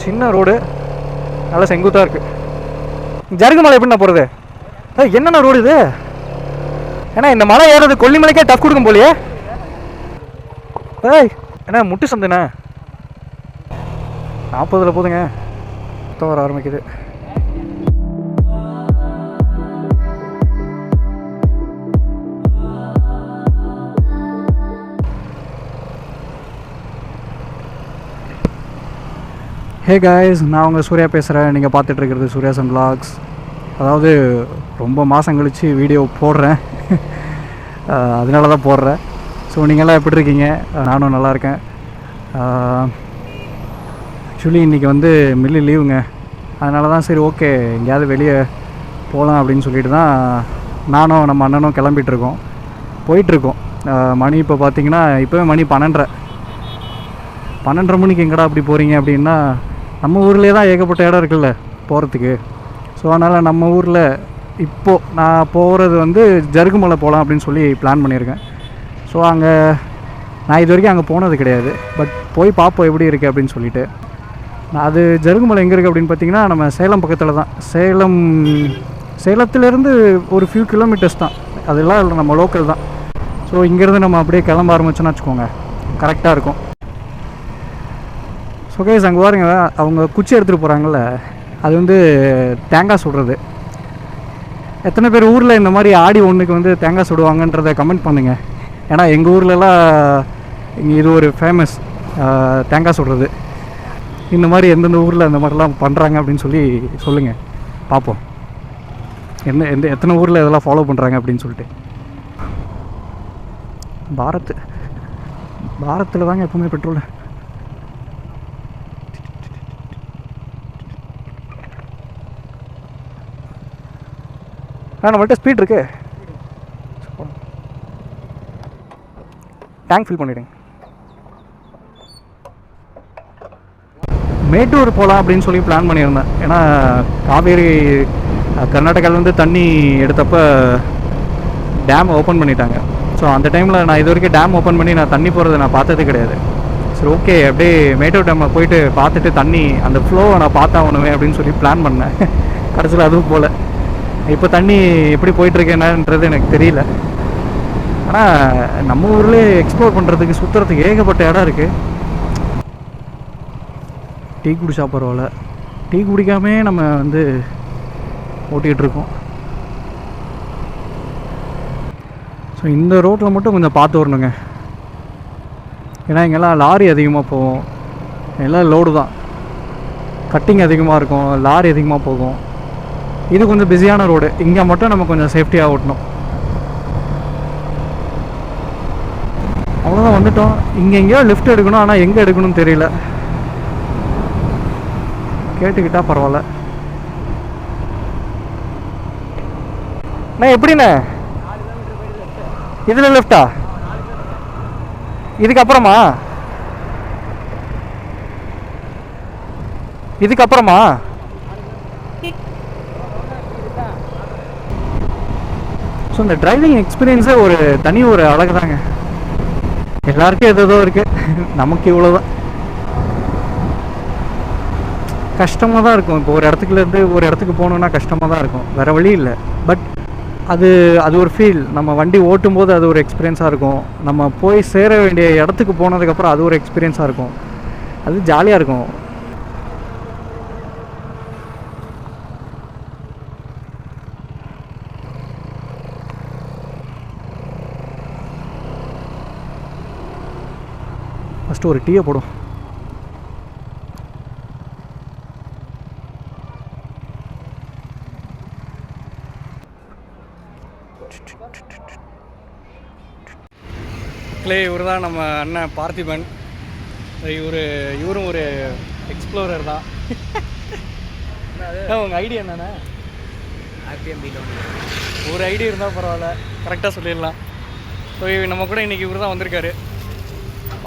சின்ன ரோடு, நல்லா செங்குத்தாக இருக்குது. ஜருகு மலை எப்படின்னா போகிறது? என்னென்ன ரோடு இது? ஏன்னா இந்த மலை ஏறது கொல்லிமலைக்கே டஃப் கொடுக்கும் போலியே. என்ன முட்டு சந்துண்ணே 40 போதுங்க. வர ஆரம்பிக்குது. ஹே காய்ஸ், நான் உங்கள் சூர்யா பேசுகிறேன். நீங்கள் பார்த்துட்ருக்கிறது சூர்யாஸ் அண்ட் vlogs. அதாவது ரொம்ப மாதம் கழித்து வீடியோ போடுறேன், அதனால தான் போடுறேன். ஸோ நீங்கள்லாம் எப்படி இருக்கீங்க? நானும் நல்லா இருக்கேன். ஆக்சுவலி இன்றைக்கி வந்து மில்லி லீவுங்க. அதனால தான் சரி ஓகே எங்கேயாவது வெளியே போகலாம் அப்படின்னு சொல்லிட்டு தான் நானும் நம்ம அண்ணனும் கிளம்பிகிட்ருக்கோம், போயிட்டுருக்கோம். மணி இப்போ பார்த்திங்கன்னா இப்போவே மணி 12:30 மணிக்கு எங்கடா அப்படி போகிறீங்க அப்படின்னா, நம்ம ஊர்லேயே தான் ஏகப்பட்ட இடம் இருக்குல்ல போகிறதுக்கு. ஸோ அதனால் நம்ம ஊரில் இப்போது நான் போகிறது வந்து ஜருகுமலை போகலாம் அப்படின்னு சொல்லி பிளான் பண்ணியிருக்கேன். ஸோ அங்கே நான் இது வரைக்கும் அங்கே போனது கிடையாது, பட் போய் பார்ப்போம் எப்படி இருக்குது அப்படின்னு சொல்லிட்டு. அது ஜருகுமலை எங்கே இருக்குது அப்படின்னு பார்த்திங்கன்னா, நம்ம சேலம் பக்கத்தில் தான். சேலத்துலேருந்து ஒரு ஃபியூ கிலோமீட்டர்ஸ் தான், அதெல்லாம் இல்லை நம்ம லோக்கல் தான். ஸோ இங்கேருந்து நம்ம அப்படியே கிளம்ப ஆரம்பிச்சோன்னு வச்சுக்கோங்க, கரெக்டாக இருக்கும். ஸோ கைஸ், அங்கே பாருங்க, அவங்க குச்சி எடுத்துகிட்டு போகிறாங்கல்ல, அது வந்து தேங்காய் சுடுறது. எத்தனை பேர் ஊரில் இந்த மாதிரி ஆடி ஒன்றுக்கு வந்து தேங்காய் சுடுவாங்கன்றதை கமெண்ட் பண்ணுங்கள். ஏன்னா எங்கள் ஊர்லலாம் இங்கே இது ஒரு ஃபேமஸ், தேங்காய் சுடுறது. இந்த மாதிரி எந்தெந்த ஊரில் இந்த மாதிரிலாம் பண்ணுறாங்க அப்படின்னு சொல்லி சொல்லுங்கள், பார்ப்போம் எத்தனை ஊரில் இதெல்லாம் ஃபாலோ பண்ணுறாங்க அப்படின்னு சொல்லிட்டு. பாரத்தில் தாங்க எப்பவுமே பெட்ரோல். நம்மள்ட்ட ஸ்பீட் இருக்கு, டேங்க் ஃபில் பண்ணிவிடுங்க. மேட்டூர் போகலாம் அப்படின்னு சொல்லி பிளான் பண்ணியிருந்தேன். ஏன்னா காவேரி கர்நாடகாவிலேருந்து தண்ணி எடுத்தப்போ டேம் ஓப்பன் பண்ணிட்டாங்க. ஸோ அந்த டைமில் நான் இது வரைக்கும் டேம் ஓப்பன் பண்ணி நான் தண்ணி போகிறத நான் பார்த்தது கிடையாது. சரி ஓகே அப்படியே மேட்டூர் டேமை போயிட்டு பார்த்துட்டு தண்ணி அந்த ஃப்ளோவை நான் பார்த்தாகணுமே அப்படின்னு சொல்லி பிளான் பண்ணேன். கடைசியில் அதுவும் போல். இப்போ தண்ணி எப்படி போயிட்டுருக்கு என்னன்றது எனக்கு தெரியல. ஆனால் நம்ம ஊர்லேயே எக்ஸ்ப்ளோர் பண்ணுறதுக்கு சுற்றுறதுக்கு ஏகப்பட்ட இடம் இருக்குது. டீ குடிச்சா பரவாயில்ல, டீ குடிக்காமே நம்ம வந்து ஓட்டிகிட்ருக்கோம். ஸோ இந்த ரோட்டில் மட்டும் கொஞ்சம் பார்த்து வரணுங்க. ஏன்னா இங்கெல்லாம் லாரி அதிகமாக போகும், எல்லாம் லோடு தான், கட்டிங் அதிகமாக இருக்கும், லாரி அதிகமாக போகும். இது கொஞ்சம் பிஸியான ரோடு, இங்கே மட்டும் நம்ம கொஞ்சம் சேஃப்டியாக ஓட்டணும். அவ்வளோதான், வந்துட்டோம். இங்கே எங்கேயோ லெஃப்ட் எடுக்கணும், ஆனால் எங்கே எடுக்கணும்னு தெரியல. கேட்டுக்கிட்டா பரவாயில்ல. அண்ணா எப்படிண்ணே இதில் லெஃப்டா? இதுக்கப்புறமா ஸோ இந்த டிரைவிங் எக்ஸ்பீரியன்ஸே ஒரு தனி ஒரு அழகு தாங்க. எல்லாருக்கும் எதோ இருக்குது, நமக்கு இவ்வளோதான். கஷ்டமாக தான் இருக்கும். இப்போ ஒரு இடத்துக்குலேருந்து ஒரு இடத்துக்கு போகணுன்னா கஷ்டமாக தான் இருக்கும், வேறு வழி இல்லை. பட் அது ஒரு ஃபீல். நம்ம வண்டி ஓட்டும் போது அது ஒரு எக்ஸ்பீரியன்ஸாக இருக்கும். நம்ம போய் சேர வேண்டிய இடத்துக்கு போனதுக்கப்புறம் அது ஒரு எக்ஸ்பீரியன்ஸாக இருக்கும். அது ஜாலியாக இருக்கும். ஃபஸ்ட்டு ஒரு டீயை போடும். இவர் தான் நம்ம அண்ணன் பார்த்திபன். இவரும் ஒரு எக்ஸ்ப்ளோரர் தான். உங்கள் ஐடியா என்னண்ணே? ஒரு ஐடியா இருந்தால் பரவாயில்ல, கரெக்டாக சொல்லிடலாம். ஸோ நம்ம கூட இன்றைக்கி இவர் தான் வந்திருக்காரு,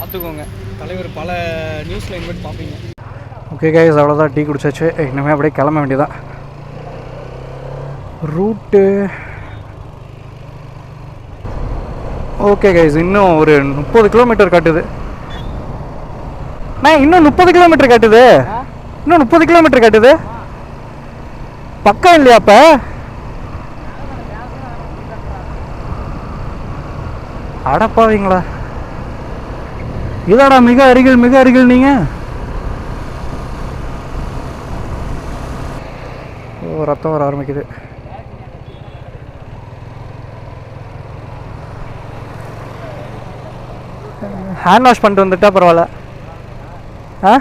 பார்த்துக்கோங்க. தலைவர் பல நியூஸில் இன்வைட் பார்ப்பீங்க. ஓகே கைஸ், அவ்வளோதான், டீ குடிச்சாச்சு. இனிமேல் அப்படியே கிளம்ப வேண்டியதான். ரூட்டு ஓகே கைஸ், இன்னும் ஒரு 30 கிலோமீட்டர் காட்டுது. நான் இன்னும் 30 கிலோமீட்டர் காட்டுது. இன்னும் 30 கிலோமீட்டர் காட்டுது. பக்கம் இல்லையா அப்போ? அடப்பாவீங்களா, இதாடா மிக அருகில் மிக அருகில் நீங்கள். ஓ, ரத்தம் வர ஆரம்பிக்குது. ஹேண்ட் வாஷ் பண்ணிட்டு வந்துட்டா பரவாயில்ல. ஆ,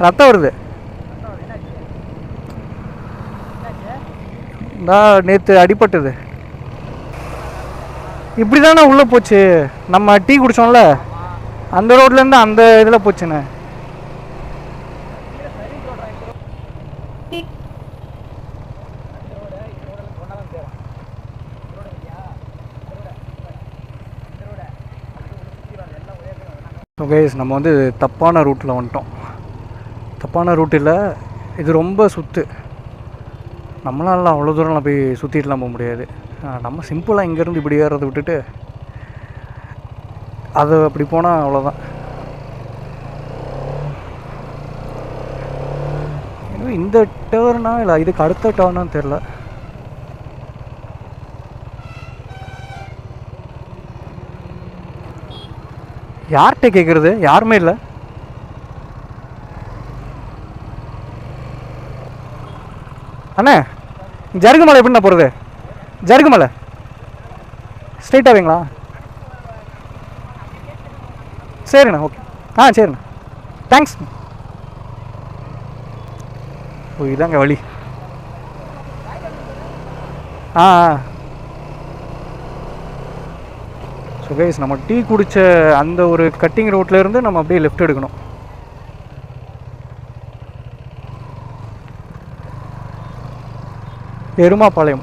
ரத்தம் வருது. நேற்று அடிபட்டது. இப்படி தானே உள்ளே போச்சு. நம்ம டீ குடித்தோம்ல அந்த ரோட்லேருந்து அந்த இதில் போச்சுண்ணே. ஸோ கைஸ், நம்ம வந்து தப்பான ரூட்டில் வந்துட்டோம். தப்பான ரூட் இல்லை, இது ரொம்ப சுற்று. நம்மளால அவ்வளோ தூரம்லாம் போய் சுற்றிட்டுலாம் போக முடியாது. நம்ம சிம்பிளாக இங்கேருந்து இப்படி ஏறதை விட்டுட்டு அது அப்படி போனால் அவ்வளோதான். இந்த டேர்னா இல்லை இதுக்கு அடுத்த டேர்னான்னு தெரில. யார்கிட்ட கேட்குறது? யாருமே இல்லை. அண்ணே, ஜருகுமலை எப்படிண்ணா போகிறது? ஜருகுமலை ஸ்ட்ரெயிட்டாகவீங்களா? சரிண்ணா, ஓகே. ஆ, சரிண்ணா, தேங்க்ஸ். ஓ, இதாங்க வழி. ஆ ஆ. ஸோ கைஸ், நம்ம டீ குடித்த அந்த ஒரு கட்டிங் ரோட்லேருந்து நம்ம அப்படியே லெஃப்ட் எடுக்கணும். எருமாபாளையம்.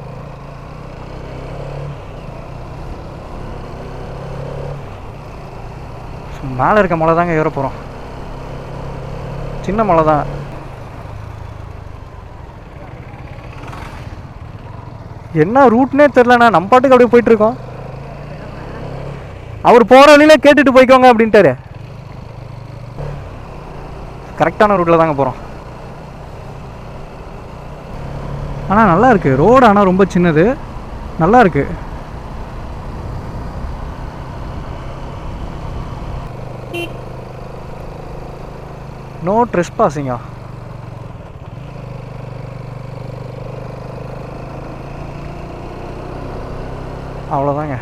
மேலே இருக்க மலை தாங்க ஏற போகிறோம். சின்ன மலை தான். என்ன ரூட்னே தெரிலண்ணா. நம்ம பாட்டுக்கு அப்படியே போயிட்டுருக்கோம். அவர் போகிற வழியில் கேட்டுட்டு போய்க்கோங்க அப்படின்ட்டாரு. கரெக்டான ரூட்டில் தாங்க போகிறோம். ஆனால் நல்லா இருக்குது ரோடு. ஆனால் ரொம்ப சின்னது, நல்லா இருக்கு. நோ ட்ரெஸ்பாசிங்கா? அவ்வளோதாங்க,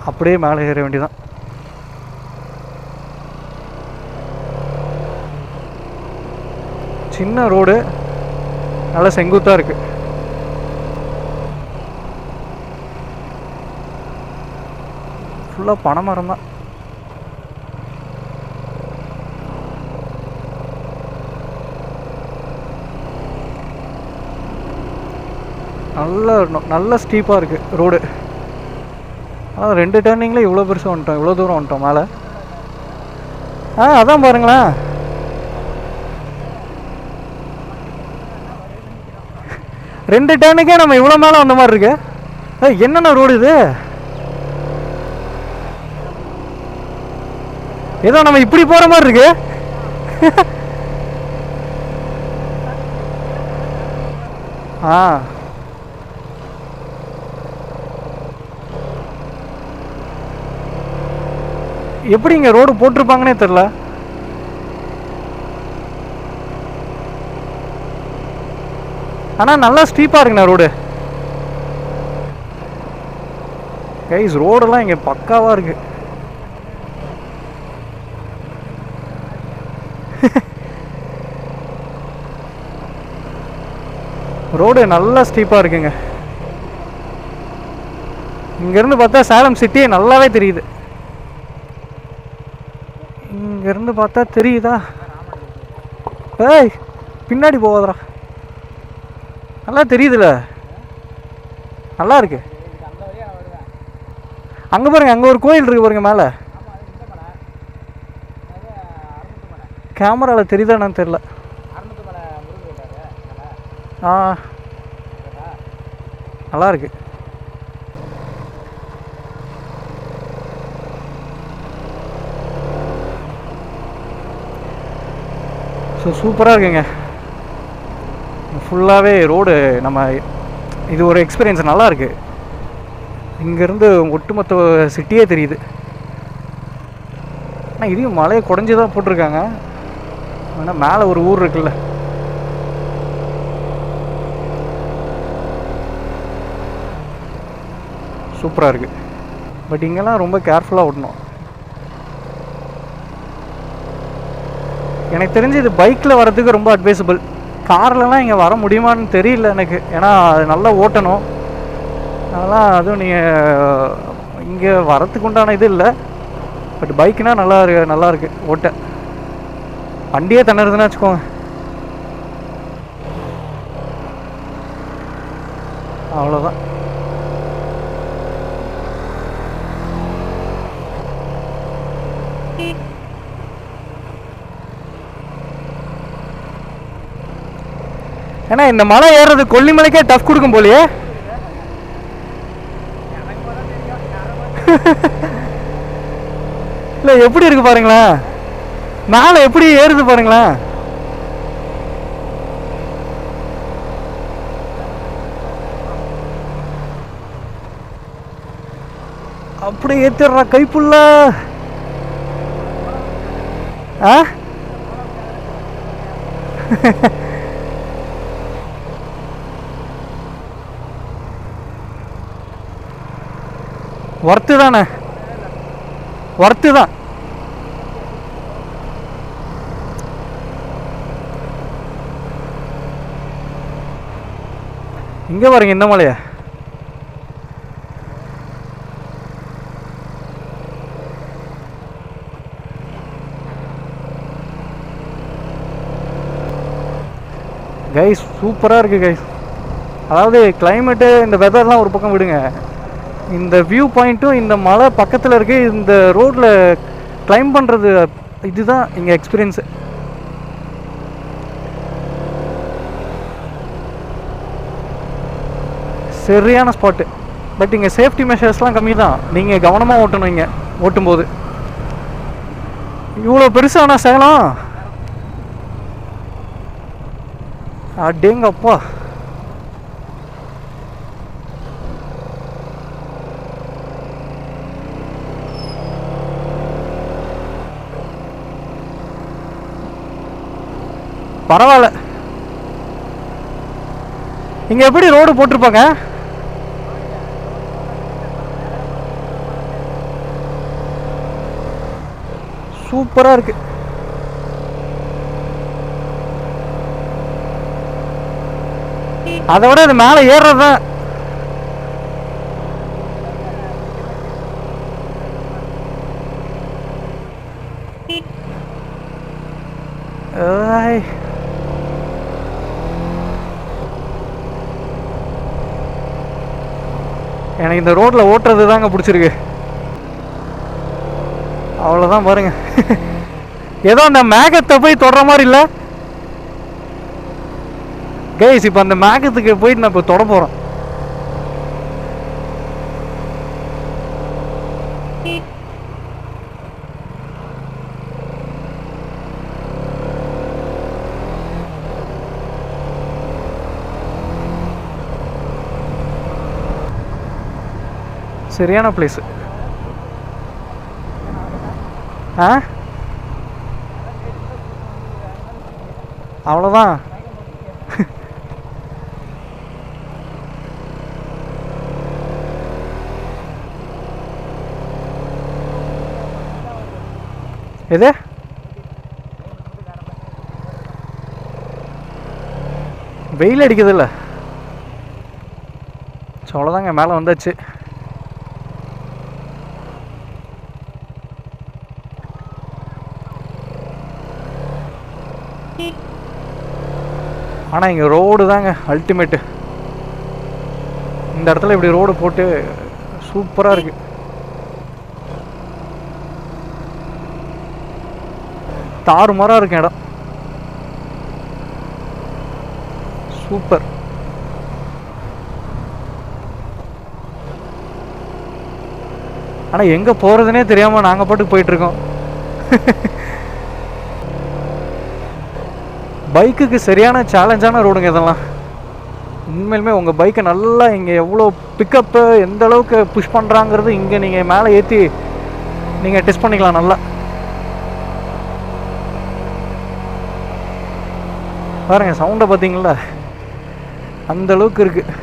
அப்படியே மேலே ஏற வேண்டியதான். சின்ன ரோடு, நல்லா செங்குத்தாக இருக்குது. ஃபுல்லாக பனைமரம் தான். நல்ல ஸ்டீப்பாக இருக்குது ரோடு. ஆனால் 2 டர்னிங்கில் இவ்வளோ பெருசாக வந்துட்டோம், இவ்வளோ தூரம் வந்துட்டோம் மேலே. ஆ, அதான் பாருங்களேன். ரெண்டு டர்னுக்கே நம்ம இவ்வளோ மேலே வந்த மாதிரி இருக்கு. என்னென்ன ரோடு இது? ஏதோ நம்ம இப்படி போகிற மாதிரி இருக்கு. ஆ, எப்படி இங்கே ரோடு போட்டிருப்பாங்கன்னே தெரில. ஆனால் நல்லா ஸ்டீப்பாக இருக்குண்ணா ரோடு. கைஸ், ரோடெல்லாம் இங்கே பக்காவாக இருக்கு. ரோடு நல்லா ஸ்டீப்பாக இருக்குங்க. இங்கேருந்து பார்த்தா சேலம் சிட்டியே நல்லாவே தெரியுது. இங்கேருந்து பார்த்தா தெரியுதா? ஏய், பின்னாடி போகாதரா. நல்லா தெரியுதுல, நல்லா இருக்கு. அங்கே பாருங்க, அங்கே ஒரு கோயில் இருக்கு பாருங்க மேலே. கேமராவில் தெரியுதா என்னன்னு தெரில. ஆ, நல்லா இருக்கு. ஸோ சூப்பராக இருக்குங்க. ஃபுல்லாகவே ரோடு நம்ம இது ஒரு எக்ஸ்பீரியன்ஸ் நல்லா இருக்குது. இங்கேருந்து ஒட்டுமொத்த சிட்டியே தெரியுது. ஆனால் இதையும் மலையை குறைஞ்சி தான் போட்டிருக்காங்க. ஆனால் மேலே ஒரு ஊர் இருக்குல்ல, சூப்பராக இருக்குது. பட் இங்கெல்லாம் ரொம்ப கேர்ஃபுல்லாக ஓட்டணும். எனக்கு தெரிஞ்சு இது பைக்கில் வர்றதுக்கு ரொம்ப அட்வைசபிள். கார்லலாம் இங்கே வர முடியுமான்னு தெரியல எனக்கு. ஏன்னா அது நல்லா ஓட்டணும். அதெல்லாம் அதுவும் நீங்கள் இங்கே வரத்துக்கு உண்டான இது இல்லை. பட் பைக்குனால் நல்லா இருக்கு ஓட்ட. வண்டியே தண்ணுறதுன்னு வச்சுக்கோங்க, அவ்வளோதான். ஏன்னா இந்த மலை ஏறுறது கொல்லிமலைக்கே டஃப் கொடுக்கும் போலியே. இல்லை எப்படி இருக்கு பாருங்களேன், மேலே எப்படி ஏறுது பாருங்களேன். அப்படி ஏத்திடுறா கைப்புள்ள. ஆ ஒர்த்து தானே, ஒர்த்து தான். இங்கே பாருங்க இந்த மலையை. கைஸ் சூப்பராக இருக்குது கைஸ். அதாவது கிளைமேட்டு இந்த வெதர்லாம் ஒரு பக்கம் விடுங்க, இந்த வியூ பாயிண்ட்டும் இந்த மலை பக்கத்தில் இருக்குது. இந்த ரோட்டில் கிளைம் பண்ணுறது இதுதான் இங்கே எக்ஸ்பீரியன்ஸு. சரியான ஸ்பாட்டு. பட் இங்கே சேஃப்டி மெஷர்ஸ்லாம் கம்மி தான். நீங்கள் கவனமாக ஓட்டணும் இங்கே ஓட்டும்போது. இவ்வளோ பெருசான சேலம், அடேங்கப்பா. பரவாயில்ல. இங்க எப்படி ரோடு போட்டிருப்பாங்க? சூப்பரா இருக்கு. அதை விட இது மேலே ஏறுறதுதான். எனக்கு இந்த ரோட்டில் ஓட்டுறது தாங்க பிடிச்சிருக்கு. அவ்வளோதான் பாருங்க. ஏதோ அந்த மேகத்தை போய் தொடர மாதிரி இல்லை கைஸ். இப்போ அந்த மேகத்துக்கு போயிட்டு நான் இப்போ தொட போகிறேன். சரியான பிளேஸு. ஆ அவ்வளோதான். எது வெயில் அடிக்குது இல்லை? அவ்வளோதாங்க, மேலே வந்தாச்சு. ஆனால் இங்கே ரோடு தாங்க அல்டிமேட்டு. இந்த இடத்துல இப்படி ரோடு போட்டு சூப்பராக இருக்குது. தாறுமாறாக இருக்கும் இடம். சூப்பர். ஆனால் எங்கே போகிறதுனே தெரியாமல் நாங்கள் பாட்டுக்கு போயிட்டுருக்கோம். பைக்குக்கு சரியான சேலஞ்சான ரோடுங்க இதெல்லாம். உண்மையிலுமே உங்கள் பைக்கை நல்லா இங்கே எவ்வளோ பிக்கப்பு எந்த அளவுக்கு புஷ் பண்ணுறாங்கிறது இங்கே நீங்கள் மேலே ஏற்றி நீங்கள் டெஸ்ட் பண்ணிக்கலாம் நல்லா. பாருங்கள் சவுண்டை பார்த்தீங்களா, அந்த அளவுக்கு இருக்குது.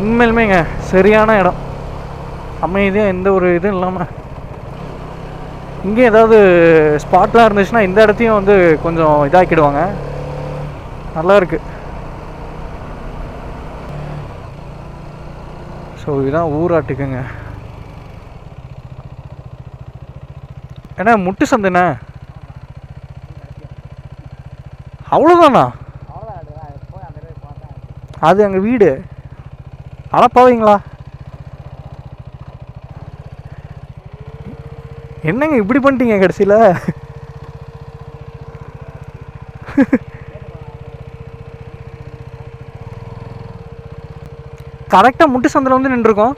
உண்மையிலுமேங்க சரியான இடம், அமைதியாக எந்த ஒரு இதுவும் இல்லாமல். இங்கே ஏதாவது ஸ்பாட்லாம் இருந்துச்சுன்னா இந்த இடத்தையும் வந்து கொஞ்சம் இதாக்கிடுவாங்க. நல்லா இருக்கு. ஸோ இதுதான் ஊராட்டுக்குங்க. ஏன்னா முட்டு சந்துண்ணே, அவ்வளோதானா? அது எங்கள் வீடு. அழப்பாவீங்களா? என்னங்க இப்படி பண்ணிட்டீங்க கடைசியில்? கரெக்டாக முட்டு சந்தில் வந்து நின்றுருக்கோம்.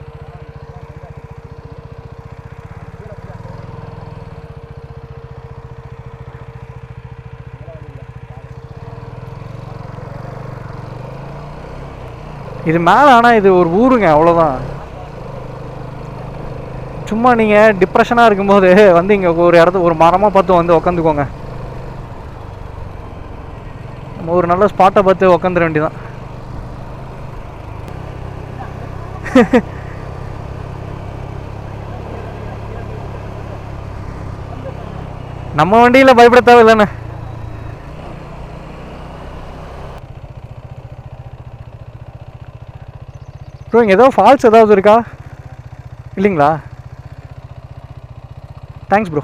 இது மேலே, ஆனால் இது ஒரு ஊருங்க, அவ்வளோதான். சும்மா நீங்கள் டிப்ரெஷனாக இருக்கும்போது வந்து இங்கே ஒரு ஒரு மரமாக பார்த்து வந்து உக்காந்துக்கோங்க. நம்ம ஒரு நல்ல ஸ்பாட்டை பார்த்து உக்காந்துட வேண்டியதான். நம்ம வண்டியில் பயப்பட தேவையில்லைண்ணே. ப்ரோ இங்கே ஏதோ ஃபால்ஸ் ஏதாவது இருக்கா இல்லைங்களா? Thanks bro.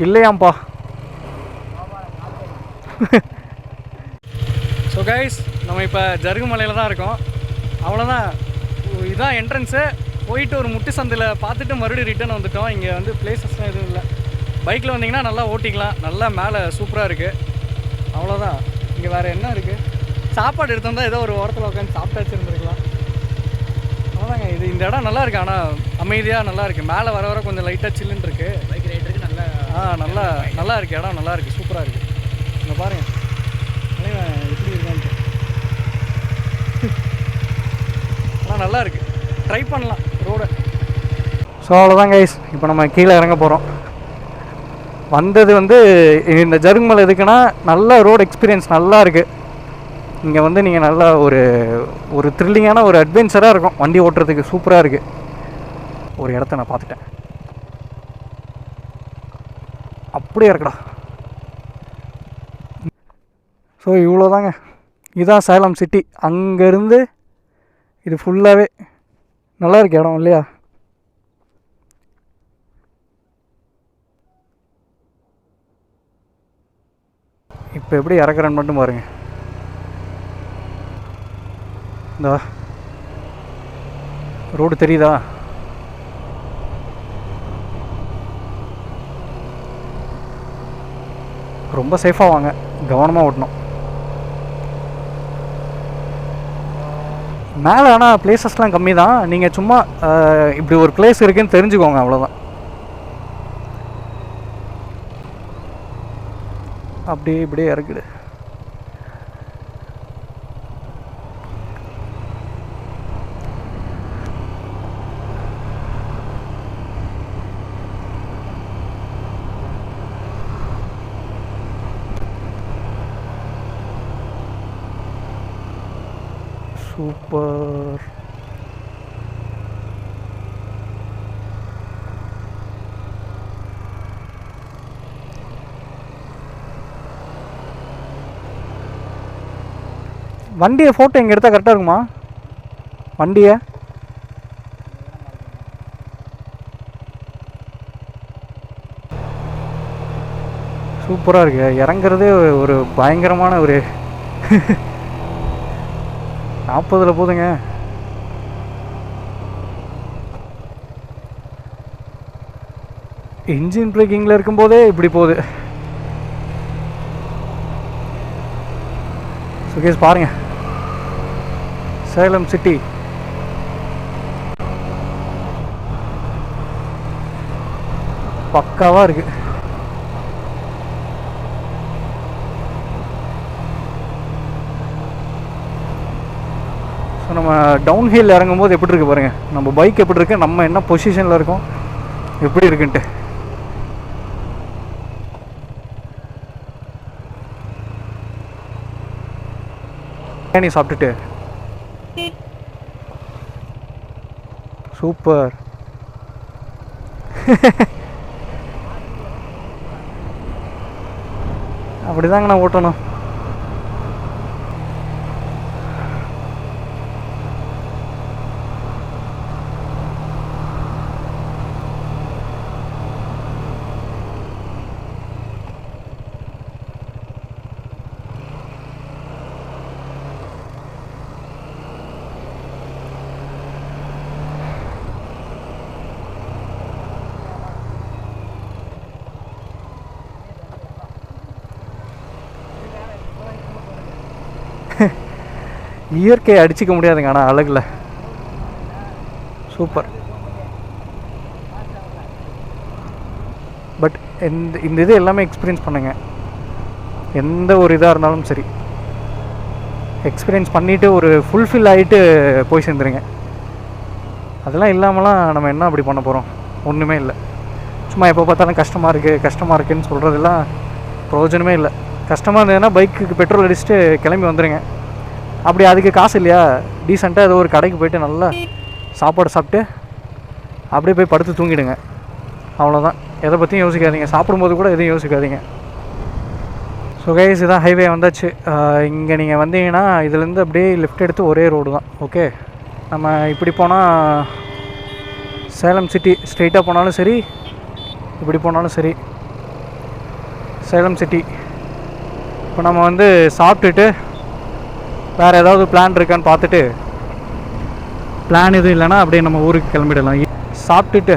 இல்லையாம்ப்பா. ஸோ கைஸ், நம்ம இப்போ ஜருகுமலையில் தான் இருக்கோம். அவ்வளோதான், இதுதான் என்ட்ரன்ஸு. போயிட்டு ஒரு முட்டு சந்தில் பார்த்துட்டு மறுபடியும் ரிட்டர்ன் வந்துட்டோம். இங்கே வந்து பிளேசஸ்லாம் எதுவும் இல்லை. பைக்கில் வந்தீங்கன்னா நல்லா ஓட்டிக்கலாம். நல்லா மேலே சூப்பராக இருக்குது. அவ்வளோதான். இங்கே வேறு என்ன இருக்குது? சாப்பாடு எடுத்து வந்தால் ஏதோ ஒரு ஓரத்தில் உட்காந்து சாப்பிட்டு வச்சுருந்துருக்கலாம். அவ்வளோதாங்க. இது இந்த இடம் நல்லா இருக்குது, ஆனால் அமைதியாக நல்லா இருக்குது. மேலே வர வர கொஞ்சம் லைட்டாக சில்லுன்னு இருக்குது. பைக் ரைடருக்கு நல்லா நல்லா நல்லா இருக்குது. இடம் நல்லா இருக்குது, சூப்பராக இருக்குது. இங்கே பாருங்கள் எப்படி இருக்கான்ட்டு. ஆனால் நல்லா இருக்குது, ட்ரை பண்ணலாம் ரோடை. ஸோ அவ்வளோதான் கைஸ், இப்போ நம்ம கீழே இறங்க போகிறோம். வந்தது வந்து இந்த ஜருகுமலை எதுக்குன்னா நல்ல ரோடு எக்ஸ்பீரியன்ஸ் நல்லா இருக்குது. இங்கே வந்து நீங்கள் நல்லா ஒரு த்ரில்லிங்கான ஒரு அட்வென்ச்சராக இருக்கும் வண்டி ஓட்டுறதுக்கு. சூப்பராக இருக்குது. ஒரு இடத்த நான் பார்த்துட்டேன், அப்படியே இருக்குடா. ஸோ இவ்வளோதாங்க, இதுதான் சேலம் சிட்டி. அங்கேருந்து இது ஃபுல்லாகவே நல்லா இருக்கு இடம் இல்லையா? இப்போ எப்படி இறக்குறேன்னு மட்டும் பாருங்கள். இந்த ரோடு தெரியுதா? ரொம்ப சேஃபாக வாங்க, கவனமாக ஓட்டணும். மேலே ஆனால் பிளேசஸ்லாம் கம்மி தான். நீங்கள் சும்மா இப்படி ஒரு பிளேஸ் இருக்குதுன்னு தெரிஞ்சுக்கோங்க, அவ்வளோதான். அப்படியே இப்படியே இறக்குது. சூப்பர். வண்டியை ஃபோட்டோ இங்கே எடுத்தால் கரெக்டாக இருக்குமா? வண்டியை சூப்பராக இருக்கு. இறங்குறதே ஒரு பயங்கரமான ஒரு 40 போதுங்க. இன்ஜின் பிரேக்கிங்கில் இருக்கும்போதே இப்படி போகுது. சுகேஷ் பாருங்க, சேலம் சிட்டி பக்காவாக இருக்குது. ஸோ நம்ம டவுன் ஹில் இறங்கும்போது எப்படி இருக்குது பாருங்கள், நம்ம பைக் எப்படி இருக்குது, நம்ம என்ன பொசிஷனில் இருக்கோம், எப்படி இருக்குன்ட்டு. பிரியாணி சாப்பிட்டுட்டு சூப்பர். அப்படிதாங்க நான் ஓட்டணும். இயற்கையை அடிச்சிக்க முடியாதுங்க, ஆனால் அழகில் சூப்பர். பட் இந்த இது எல்லாமே எக்ஸ்பீரியன்ஸ் பண்ணுங்க. எந்த ஒரு இதாக இருந்தாலும் சரி எக்ஸ்பீரியன்ஸ் பண்ணிவிட்டு ஒரு ஃபுல்ஃபில் ஆகிட்டு போய் சேர்ந்துருங்க. அதெல்லாம் இல்லாமலாம் நம்ம என்ன அப்படி பண்ண போகிறோம்? ஒன்றுமே இல்லை. சும்மா எப்போ பார்த்தாலும் கஷ்டமாக இருக்குதுன்னு சொல்கிறதெல்லாம் பிரயோஜனமே இல்லை. கஷ்டமாக இருந்ததுன்னா பைக்குக்கு பெட்ரோல் அடிச்சுட்டு கிளம்பி வந்துடுங்க. அப்படி அதுக்கு காசு இல்லையா, டீசெண்டாக ஏதோ ஒரு கடைக்கு போய்ட்டு நல்லா சாப்பாடு சாப்பிட்டு அப்படியே போய் படுத்து தூங்கிடுங்க. அவ்வளோதான். எதை பற்றியும் யோசிக்காதீங்க. சாப்பிடும்போது கூட எதையும் யோசிக்காதீங்க. ஸோ கைஸ், இதான் ஹைவே வந்தாச்சு. இங்கே நீங்கள் வந்தீங்கன்னா இதுலேருந்து அப்படியே லெஃப்ட் எடுத்து ஒரே ரோடு தான். ஓகே, நம்ம இப்படி போனால் சேலம் சிட்டி, ஸ்ட்ரெயிட்டாக போனாலும் சரி, இப்படி போனாலும் சரி சேலம் சிட்டி. இப்போ நம்ம வந்து சாப்பிட்டுட்டு வேறு ஏதாவது பிளான் இருக்கான்னு பார்த்துட்டு, பிளான் எதுவும் இல்லைன்னா அப்படியே நம்ம ஊருக்கு கிளம்பிடலாம். சாப்பிட்டுட்டு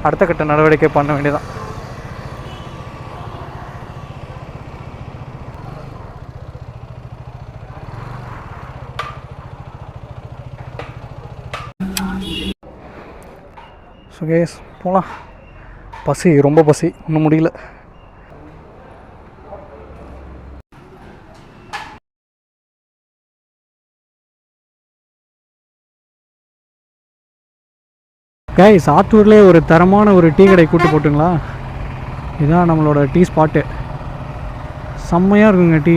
அடுத்த கட்ட நடவடிக்கை பண்ண வேண்டியதான். ஸோ கேஸ், போகலாம். பசி, ரொம்ப பசி, இன்னும் முடியல. கைஸ், ஆத்தூர்லேயே ஒரு தரமான ஒரு டீ கடை கூட்டு போட்டுங்களா. இதுதான் நம்மளோட டீ ஸ்பாட்டு. செம்மையாக இருக்குங்க டீ.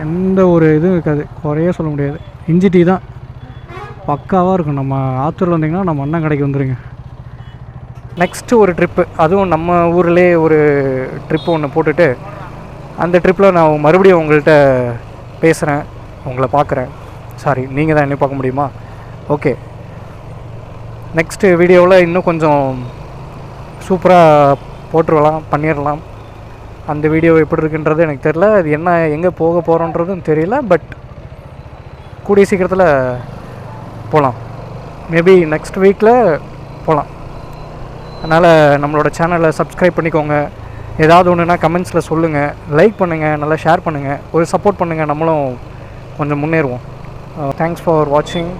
எந்த ஒரு இதுவும் இருக்காது, குறையே சொல்ல முடியாது. இஞ்சி டீ தான் பக்காவாக இருக்கும். நம்ம ஆத்தூரில் வந்தீங்கன்னா நம்ம அண்ணன் கடைக்கு வந்துடுங்க. நெக்ஸ்ட்டு ஒரு ட்ரிப்பு, அதுவும் நம்ம ஊர்லேயே ஒரு ட்ரிப்பு ஒன்று போட்டுட்டு, அந்த ட்ரிப்பில் நான் மறுபடியும் உங்கள்கிட்ட பேசுகிறேன், உங்களை பார்க்குறேன். சாரி, நீங்கள் தான் என்ன பார்க்க முடியுமா? ஓகே, நெக்ஸ்ட்டு வீடியோவில் இன்னும் கொஞ்சம் சூப்பராக பண்ணிடலாம். அந்த வீடியோ எப்படி இருக்குன்றது எனக்கு தெரியல. அது என்ன, எங்கே போக போகிறோன்றதும் தெரியல. பட் கூடிய சீக்கிரத்தில் போகலாம். மேபி நெக்ஸ்ட் வீக்கில் போகலாம். அதனால் நம்மளோட சேனலை சப்ஸ்கிரைப் பண்ணிக்கோங்க. ஏதாவது ஒன்றுனா கமெண்ட்ஸில் சொல்லுங்கள், லைக் பண்ணுங்கள், நல்லா ஷேர் பண்ணுங்கள், ஒரு சப்போர்ட் பண்ணுங்கள். நம்மளும் கொஞ்சம் முன்னேறுவோம். தேங்க்ஸ் ஃபார் வாட்சிங்.